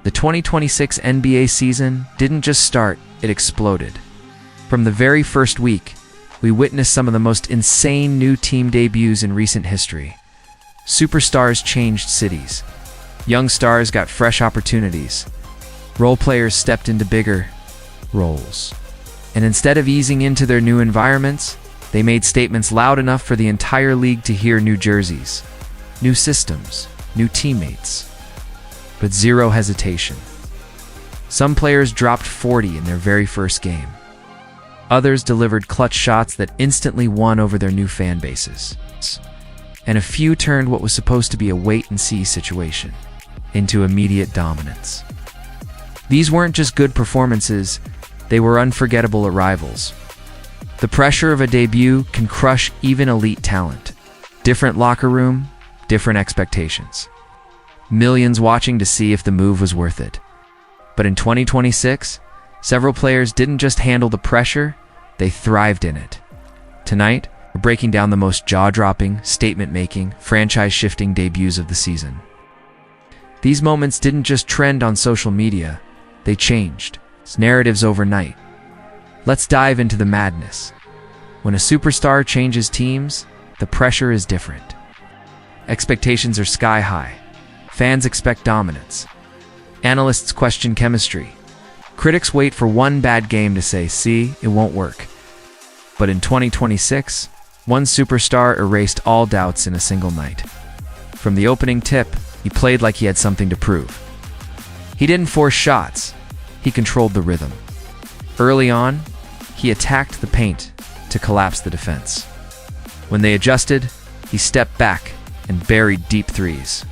The 2026 NBA season didn't just start, it exploded. From the very first week, we witnessed some of the most insane new team debuts in recent history. Superstars changed cities. Young stars got fresh opportunities. Role players stepped into bigger roles. And instead of easing into their new environments, they made statements loud enough for the entire league to hear: new jerseys, new systems, new teammates. But zero hesitation. Some players dropped 40 in their very first game. Others delivered clutch shots that instantly won over their new fan bases. And a few turned what was supposed to be a wait-and-see situation into immediate dominance. These weren't just good performances, they were unforgettable arrivals. The pressure of a debut can crush even elite talent. Different locker room, different expectations. Millions watching to see if the move was worth it. But in 2026, several players didn't just handle the pressure, they thrived in it. Tonight, we're breaking down the most jaw-dropping, statement-making, franchise-shifting debuts of the season. These moments didn't just trend on social media, they changed narratives overnight. Let's dive into the madness. When a superstar changes teams, the pressure is different. Expectations are sky high. Fans expect dominance. Analysts question chemistry. Critics wait for one bad game to say, "See, it won't work." But in 2026, one superstar erased all doubts in a single night. From the opening tip, he played like he had something to prove. He didn't force shots, he controlled the rhythm. Early on, he attacked the paint to collapse the defense. When they adjusted, he stepped back and buried deep threes.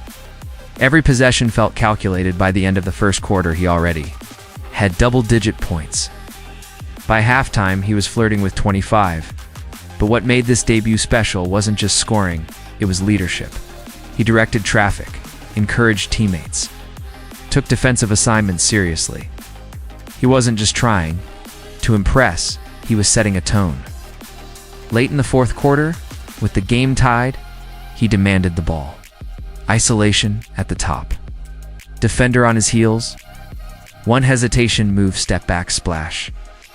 Every possession felt calculated. By the end of the first quarter, he already had double-digit points. By halftime, he was flirting with 25. But what made this debut special wasn't just scoring, it was leadership. He directed traffic, encouraged teammates, took defensive assignments seriously. He wasn't just trying to impress, he was setting a tone. Late in the fourth quarter, with the game tied, he demanded the ball. Isolation at the top. Defender on his heels. One hesitation move, step back, splash.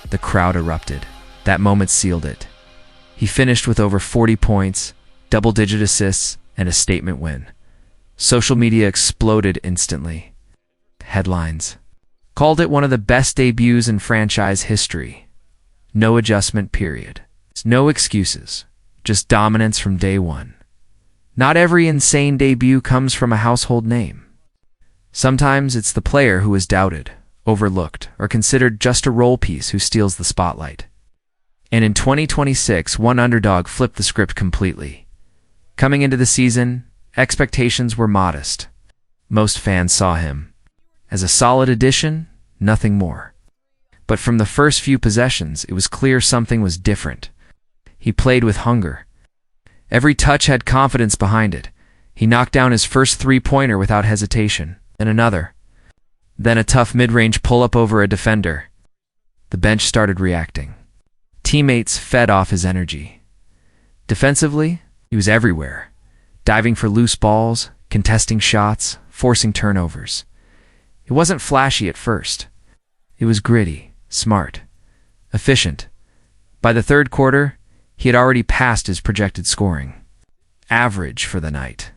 The crowd erupted. That moment sealed it. He finished with over 40 points, double-digit assists, and a statement win. Social media exploded instantly. Headlines called it one of the best debuts in franchise history. No adjustment period. No excuses. Just dominance from day one. Not every insane debut comes from a household name. Sometimes it's the player who is doubted, overlooked, or considered just a role piece who steals the spotlight. And in 2026, one underdog flipped the script completely. Coming into the season, expectations were modest. Most fans saw him as a solid addition, nothing more. But from the first few possessions, it was clear something was different. He played with hunger. Every touch had confidence behind it. He knocked down his first three-pointer without hesitation, then another. Then a tough mid-range pull-up over a defender. The bench started reacting. Teammates fed off his energy. Defensively, he was everywhere, diving for loose balls, contesting shots, forcing turnovers. It wasn't flashy at first. It was gritty, smart, efficient. By the third quarter, he had already passed his projected scoring. Average for the night.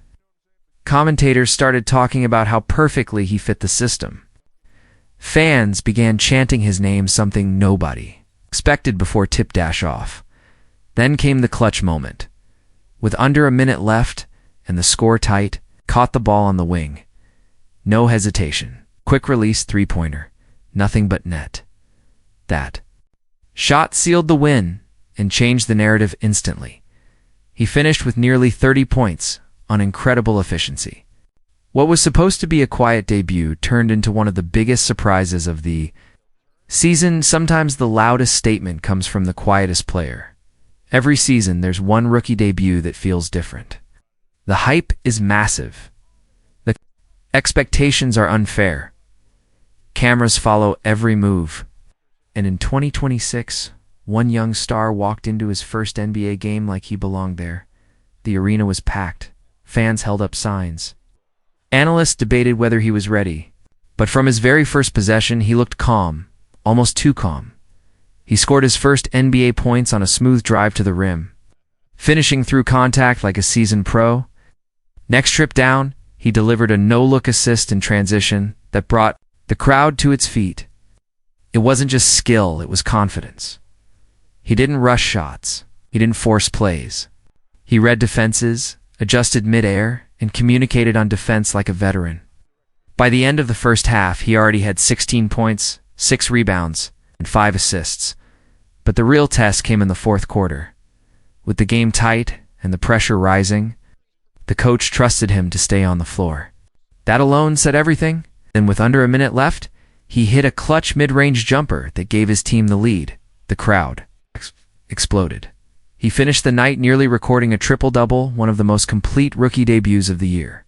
Commentators started talking about how perfectly he fit the system. Fans began chanting his name, something nobody expected before tip dash off. Then came the clutch moment. With under a minute left and the score tight, caught the ball on the wing. No hesitation. Quick release three-pointer. Nothing but net. That shot sealed the win and changed the narrative instantly. He finished with nearly 30 points on incredible efficiency. What was supposed to be a quiet debut turned into one of the biggest surprises of the season. Sometimes the loudest statement comes from the quietest player. Every season, there's one rookie debut that feels different. The hype is massive. The expectations are unfair. Cameras follow every move. And in 2026, one young star walked into his first NBA game like he belonged there. The arena was packed. Fans held up signs. Analysts debated whether he was ready, But from his very first possession, he looked calm, almost too calm. He scored his first NBA points on a smooth drive to the rim, finishing through contact like a seasoned pro. Next trip down, he delivered a no-look assist in transition that brought the crowd to its feet. It wasn't just skill, it was confidence. He didn't rush shots. He didn't force plays. He read defenses, adjusted mid-air, and communicated on defense like a veteran. By the end of the first half, he already had 16 points, 6 rebounds, and 5 assists. But the real test came in the fourth quarter. With the game tight and the pressure rising, the coach trusted him to stay on the floor. That alone said everything. Then with under a minute left, he hit a clutch mid-range jumper that gave his team the lead. The crowd exploded. He finished the night nearly recording a triple-double, one of the most complete rookie debuts of the year.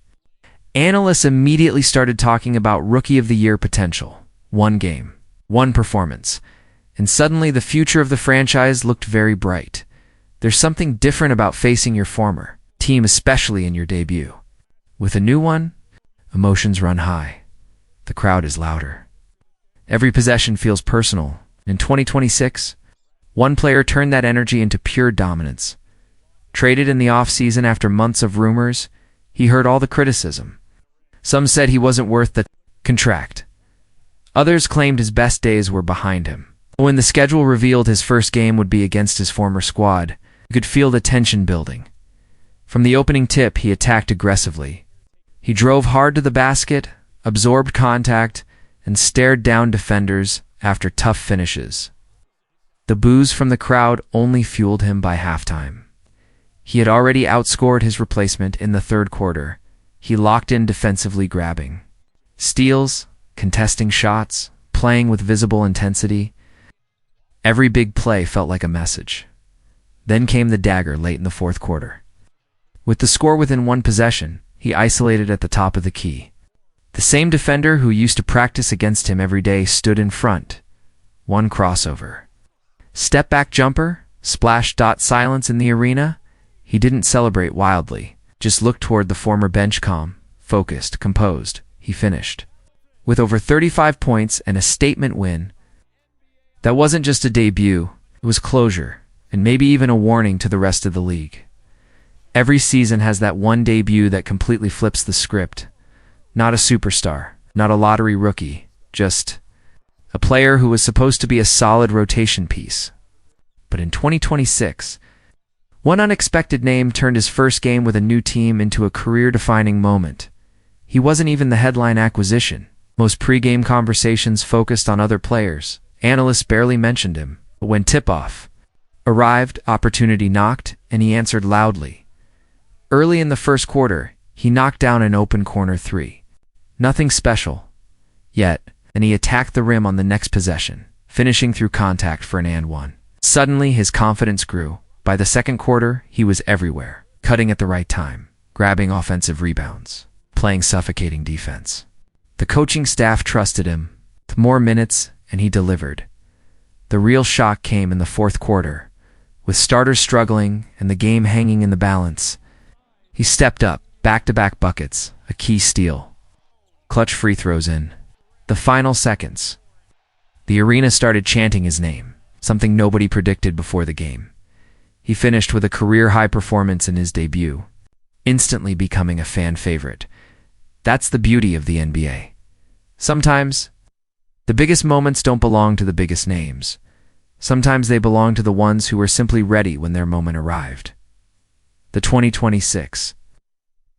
Analysts immediately started talking about Rookie of the Year potential. One game, one performance, and suddenly the future of the franchise looked very bright. There's something different about facing your former team, especially in your debut. With a new one, emotions run high. The crowd is louder. Every possession feels personal. In 2026, one player turned that energy into pure dominance. Traded in the offseason after months of rumors, he heard all the criticism. Some said he wasn't worth the contract. Others claimed his best days were behind him. When the schedule revealed his first game would be against his former squad, you could feel the tension building. From the opening tip, he attacked aggressively. He drove hard to the basket, absorbed contact, and stared down defenders after tough finishes. The boos from the crowd only fueled him by halftime. He had already outscored his replacement in the third quarter. He locked in defensively, grabbing steals, contesting shots, playing with visible intensity. Every big play felt like a message. Then came the dagger late in the fourth quarter. With the score within one possession, he isolated at the top of the key. The same defender who used to practice against him every day stood in front. One crossover. Step-back jumper, splash dot silence in the arena. He didn't celebrate wildly, just looked toward the former bench, calm, focused, composed. He finished with over 35 points and a statement win. That wasn't just a debut, it was closure, and maybe even a warning to the rest of the league. Every season has that one debut that completely flips the script. Not a superstar, not a lottery rookie, just a player who was supposed to be a solid rotation piece. But in 2026, one unexpected name turned his first game with a new team into a career-defining moment. He wasn't even the headline acquisition. Most pre-game conversations focused on other players. Analysts barely mentioned him. But when tip-off arrived, opportunity knocked, and he answered loudly. Early in the first quarter, he knocked down an open corner three. Nothing special. Yet, and he attacked the rim on the next possession, finishing through contact for an and one. Suddenly, his confidence grew. By the second quarter, he was everywhere, cutting at the right time, grabbing offensive rebounds, playing suffocating defense. The coaching staff trusted him. More minutes, and he delivered. The real shock came in the fourth quarter. With starters struggling and the game hanging in the balance, he stepped up, back-to-back buckets, a key steal. Clutch free throws in the final seconds. The arena started chanting his name, something nobody predicted before the game. He finished with a career-high performance in his debut, instantly becoming a fan favorite. That's the beauty of the NBA. Sometimes, the biggest moments don't belong to the biggest names. Sometimes they belong to the ones who were simply ready when their moment arrived. The 2026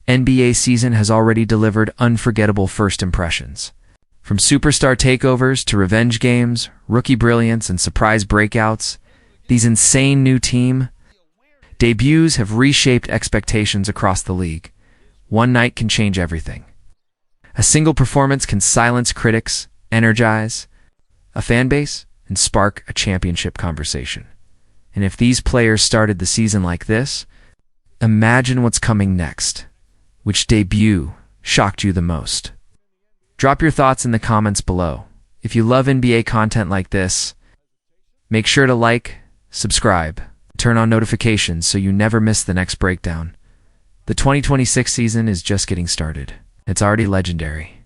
NBA season has already delivered unforgettable first impressions. From superstar takeovers to revenge games, rookie brilliance, and surprise breakouts, these insane new team debuts have reshaped expectations across the league. One night can change everything. A single performance can silence critics, energize a fan base, and spark a championship conversation. And if these players started the season like this, imagine what's coming next. Which debut shocked you the most? Drop your thoughts in the comments below. If you love NBA content like this, make sure to like, subscribe, turn on notifications so you never miss the next breakdown. The 2026 season is just getting started. It's already legendary.